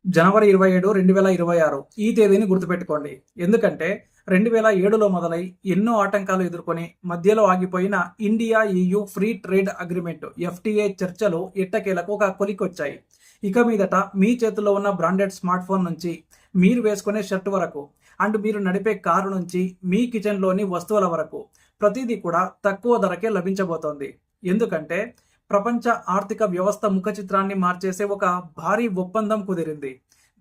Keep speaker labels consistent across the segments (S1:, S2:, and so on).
S1: జనవరి 27, 2026 ఈ తేదీని గుర్తుపెట్టుకోండి. ఎందుకంటే 2007లో మొదలై ఎన్నో ఆటంకాలు ఎదుర్కొని మధ్యలో ఆగిపోయిన India EU free trade agreement FTA చర్చలు ఎట్టకేలకు ఒక కొలికొచ్చాయి. ఇక మీదట మీ చేతుల్లో ఉన్న బ్రాండెడ్ స్మార్ట్ ఫోన్ నుంచి మీరు వేసుకునే షర్ట్ వరకు అండ్ మీరు నడిపే కారు నుంచి మీ కిచెన్లోని వస్తువుల వరకు ప్రతిదీ కూడా తక్కువ ధరకే లభించబోతోంది. ఎందుకంటే ప్రపంచ ఆర్థిక వ్యవస్థ ముఖ చిత్రాన్ని మార్చేసే ఒక భారీ ఒప్పందం కుదిరింది.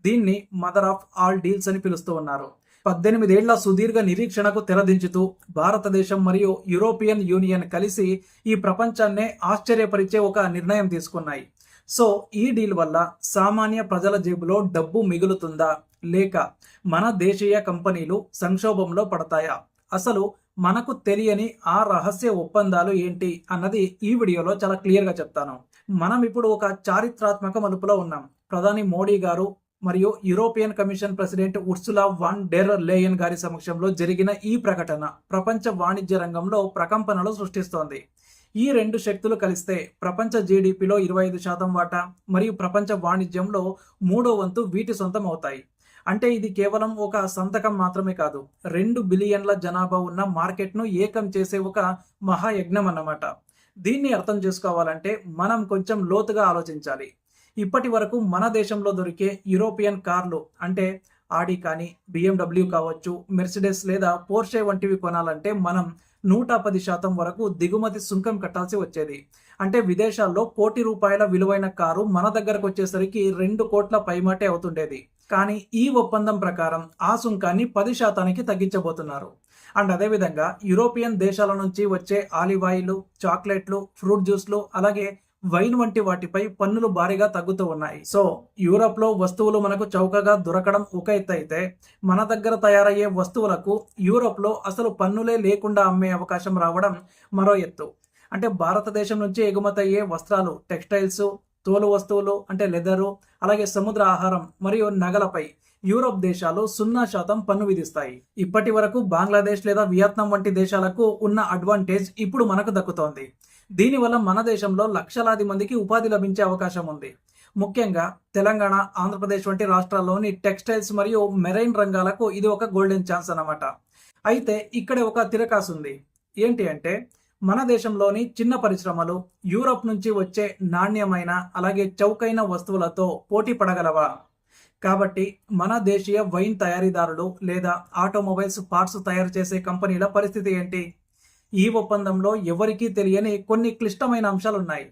S1: దీన్ని మదర్ ఆఫ్ ఆల్ డీల్స్ అని పిలుస్తూ ఉన్నారు. 18 ఏళ్ల సుదీర్ఘ నిరీక్షణకు తెరదించుతూ భారతదేశం మరియు యూరోపియన్ యూనియన్ కలిసి ఈ ప్రపంచాన్నే ఆశ్చర్యపరిచే ఒక నిర్ణయం తీసుకున్నాయి. సో ఈ డీల్ వల్ల సామాన్య ప్రజల జేబులో డబ్బు మిగులుతుందా, లేక మన దేశీయ కంపెనీలు సంక్షోభంలో పడతాయా? అసలు మనకు తెలియని ఆ రహస్య ఒప్పందాలు ఏంటి అన్నది ఈ వీడియోలో చాలా క్లియర్గా చెప్తాను. మనం ఇప్పుడు ఒక చారిత్రాత్మక మలుపులో ఉన్నాం. ప్రధాని మోడీ గారు మరియు European commission president Ursula van der Leyen గారి సమక్షంలో జరిగిన ఈ ప్రకటన ప్రపంచ వాణిజ్య రంగంలో ప్రకంపనలు సృష్టిస్తోంది. ఈ రెండు శక్తులు కలిస్తే ప్రపంచ జీడిపిలో 25% వాటా మరియు ప్రపంచ వాణిజ్యంలో 3వ వంతు వీటి సొంతం అవుతాయి. అంటే ఇది కేవలం ఒక సంతకం మాత్రమే కాదు, 2 బిలియన్ల జనాభా ఉన్న మార్కెట్ను ఏకం చేసే ఒక మహాయజ్ఞం అన్నమాట. దీన్ని అర్థం చేసుకోవాలంటే మనం కొంచెం లోతుగా ఆలోచించాలి. ఇప్పటి వరకు మన దేశంలో దొరికే యూరోపియన్ కార్లు అంటే ఆడి కానీ, BMW కావచ్చు, మెర్సిడెస్ లేదా పోర్షే వంటివి కొనాలంటే మనం 110% వరకు దిగుమతి సుంకం కట్టాల్సి వచ్చేది. అంటే విదేశాల్లో ₹1,00,00,000 విలువైన కారు మన దగ్గరకు వచ్చేసరికి 2 కోట్ల పైమాటే అవుతుండేది. కానీ ఈ ఒప్పందం ప్రకారం ఆ సుంకాన్ని 10%కి తగ్గించబోతున్నారు. అండ్ అదేవిధంగా యూరోపియన్ దేశాల నుంచి వచ్చే ఆలివ్ ఆయిల్, చాక్లెట్లు, ఫ్రూట్ జ్యూస్లు అలాగే వైన్ వంటి వాటిపై పన్నులు భారీగా తగ్గుతూ ఉన్నాయి. సో యూరోప్లో వస్తువులు మనకు చౌకగా దొరకడం ఒక ఎత్తు అయితే, మన దగ్గర తయారయ్యే వస్తువులకు యూరోప్లో అసలు పన్నులే లేకుండా అమ్మే అవకాశం రావడం మరో ఎత్తు. అంటే భారతదేశం నుంచి ఎగుమతి అయ్యే వస్త్రాలు, టెక్స్టైల్స్, తోలు వస్తువులు అంటే లెదరు, అలాగే సముద్ర ఆహారం మరియు నగలపై యూరోప్ దేశాలు 0% పన్ను విధిస్తాయి. ఇప్పటి వరకు బంగ్లాదేశ్ లేదా వియత్నాం వంటి దేశాలకు ఉన్న అడ్వాంటేజ్ ఇప్పుడు మనకు దక్కుతోంది. దీనివల్ల మన దేశంలో లక్షలాది మందికి ఉపాధి లభించే అవకాశం ఉంది. ముఖ్యంగా తెలంగాణ, ఆంధ్రప్రదేశ్ వంటి రాష్ట్రాల్లోని టెక్స్టైల్స్ మరియు మెరైన్ రంగాలకు ఇది ఒక గోల్డెన్ ఛాన్స్ అన్నమాట. అయితే ఇక్కడే ఒక తిరకాసు ఉంది. ఏంటి అంటే మన దేశంలోని చిన్న పరిశ్రమలు యూరోప్ నుంచి వచ్చే నాణ్యమైన అలాగే చౌకైన వస్తువులతో పోటీ పడగలవా? కాబట్టి మన దేశీయ వైన్ తయారీదారులు లేదా ఆటోమొబైల్స్ పార్ట్స్ తయారు చేసే కంపెనీల పరిస్థితి ఏంటి? ఈ ఒప్పందంలో ఎవరికీ తెలియని కొన్ని క్లిష్టమైన అంశాలున్నాయి.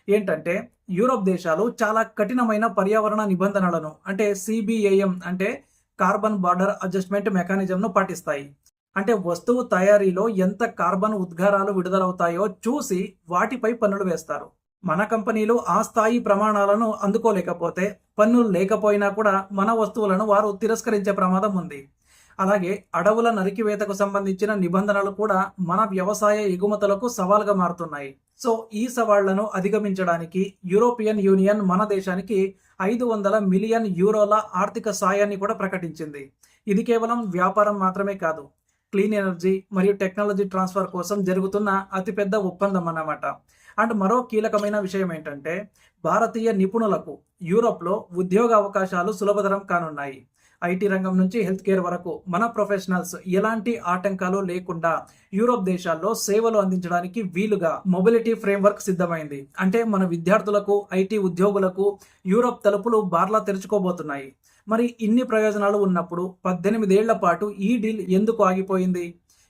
S1: ఏంటంటే యూరోప్ దేశాలు చాలా కఠినమైన పర్యావరణ నిబంధనలను అంటే CBAM అంటే కార్బన్ బార్డర్ అడ్జస్ట్మెంట్ మెకానిజంను పాటిస్తాయి. అంటే వస్తువు తయారీలో ఎంత కార్బన్ ఉద్గారాలు విడుదలవుతాయో చూసి వాటిపై పన్నులు వేస్తారు. మన కంపెనీలు ఆ స్థాయి ప్రమాణాలను అందుకోలేకపోతే, పన్నులు లేకపోయినా కూడా మన వస్తువులను వారు తిరస్కరించే ప్రమాదం ఉంది. అలాగే అడవుల నరికివేతకు సంబంధించిన నిబంధనలు కూడా మన వ్యవసాయ ఎగుమతులకు సవాల్గా మారుతున్నాయి. సో ఈ సవాళ్లను అధిగమించడానికి యూరోపియన్ యూనియన్ మన దేశానికి 500 మిలియన్ యూరోల ఆర్థిక సాయాన్ని కూడా ప్రకటించింది. ఇది కేవలం వ్యాపారం మాత్రమే కాదు, క్లీన్ ఎనర్జీ మరియు టెక్నాలజీ ట్రాన్స్ఫర్ కోసం జరుగుతున్న అతిపెద్ద ఒప్పందం అన్నమాట. అండ్ మరో కీలకమైన విషయం ఏంటంటే భారతీయ నిపుణులకు యూరోప్లో ఉద్యోగ అవకాశాలు సులభతరం కానున్నాయి. IT రంగం నుంచి హెల్త్ కేర్ వరకు మన ప్రొఫెషనల్స్ ఎలాంటి ఆటంకాలు లేకుండా యూరోప్ దేశాల్లో సేవలు అందించడానికి వీలుగా మొబిలిటీ ఫ్రేమ్వర్క్ సిద్ధమైంది. అంటే మన విద్యార్థులకు, IT ఉద్యోగులకు యూరోప్ తలుపులు బార్లా తెరుచుకోబోతున్నాయి. మరి ఇన్ని ప్రయోజనాలు ఉన్నప్పుడు 18 ఏళ్ల పాటు ఈ డీల్ ఎందుకు ఆగిపోయింది?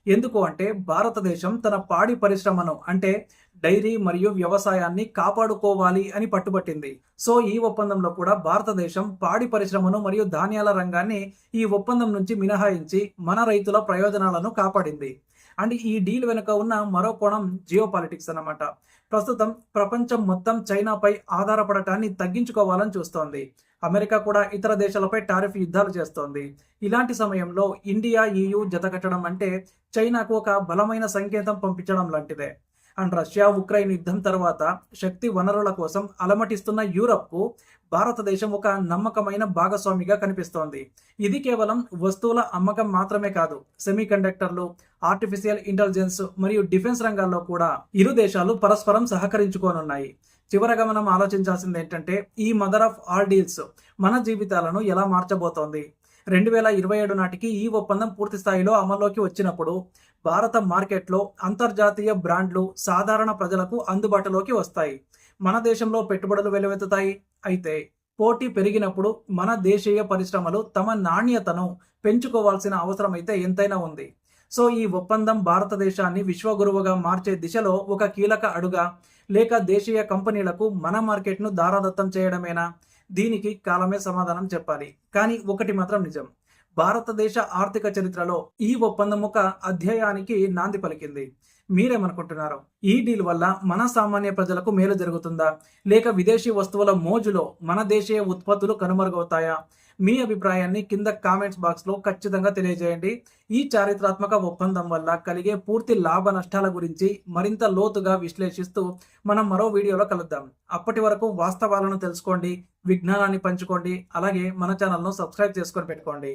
S1: ఎందుకు అంటే భారతదేశం తన పాడి పరిశ్రమను అంటే డైరీ మరియు వ్యవసాయాన్ని కాపాడుకోవాలి అని పట్టుబట్టింది. సో ఈ ఒప్పందంలో కూడా భారతదేశం పాడి పరిశ్రమను మరియు ధాన్యాల రంగాన్ని ఈ ఒప్పందం నుంచి మినహాయించి మన రైతుల ప్రయోజనాలను కాపాడింది. అండ్ ఈ డీల్ వెనుక ఉన్న మరో కోణం జియో పాలిటిక్స్ అన్నమాట. ప్రస్తుతం ప్రపంచం మొత్తం చైనాపై ఆధారపడటాన్ని తగ్గించుకోవాలని చూస్తోంది. అమెరికా కూడా ఇతర దేశాలపై టారిఫ్ యుద్ధాలు చేస్తోంది. ఇలాంటి సమయంలో ఇండియా EU జతకట్టడం అంటే చైనాకు ఒక బలమైన సంకేతం పంపించడం లాంటిదే. అండ్ రష్యా ఉక్రెయిన్ యుద్ధం తర్వాత శక్తి వనరుల కోసం అలమటిస్తున్న యూరప్కు భారతదేశం ఒక నమ్మకమైన భాగస్వామిగా కనిపిస్తోంది. ఇది కేవలం వస్తువుల అమ్మకం మాత్రమే కాదు, సెమీకండక్టర్లు, ఆర్టిఫిషియల్ ఇంటెలిజెన్స్ మరియు డిఫెన్స్ రంగాల్లో కూడా ఇరు దేశాలు పరస్పరం సహకరించుకోనున్నాయి. చివరగా మనం ఆలోచించాల్సింది ఏంటంటే ఈ మదర్ ఆఫ్ ఆల్ డీల్స్ మన జీవితాలను ఎలా మార్చబోతోంది. 2027 నాటికి ఈ ఒప్పందం పూర్తి స్థాయిలో అమల్లోకి వచ్చినప్పుడు భారత మార్కెట్లో అంతర్జాతీయ బ్రాండ్లు సాధారణ ప్రజలకు అందుబాటులోకి వస్తాయి. మన దేశంలో పెట్టుబడులు వెల్లువెత్తుతాయి. అయితే పోటీ పెరిగినప్పుడు మన దేశీయ పరిశ్రమలు తమ నాణ్యతను పెంచుకోవాల్సిన అవసరం అయితే ఎంతైనా ఉంది. సో ఈ ఒప్పందం భారతదేశాన్ని విశ్వగురువుగా మార్చే దిశలో ఒక కీలక అడుగా, లేక దేశీయ కంపెనీలకు మన మార్కెట్ను దారాదత్తం చేయడమేనా? దీనికి కాలమే సమాధానం చెప్పాలి. కానీ ఒకటి మాత్రం నిజం, భారతదేశ ఆర్థిక చరిత్రలో ఈ ఒప్పందం ఒక అధ్యాయానికి నాంది పలికింది. మీరేమనుకుంటున్నారు? ఈ డీల్ వల్ల మన సామాన్య ప్రజలకు మేలు జరుగుతుందా, లేక విదేశీ వస్తువుల మోజులో మన దేశీయ ఉత్పత్తులు కనుమరుగవుతాయా? మీ అభిప్రాయాన్ని కింద కామెంట్స్ బాక్స్లో ఖచ్చితంగా తెలియజేయండి. ఈ చారిత్రాత్మక ఒప్పందం వల్ల కలిగే పూర్తి లాభ నష్టాల గురించి మరింత లోతుగా విశ్లేషిస్తూ మనం మరో వీడియోలో కలుద్దాం. అప్పటి వరకు వాస్తవాలను తెలుసుకోండి, విజ్ఞానాన్ని పంచుకోండి, అలాగే మన ఛానల్ను సబ్స్క్రైబ్ చేసుకొని పెట్టుకోండి.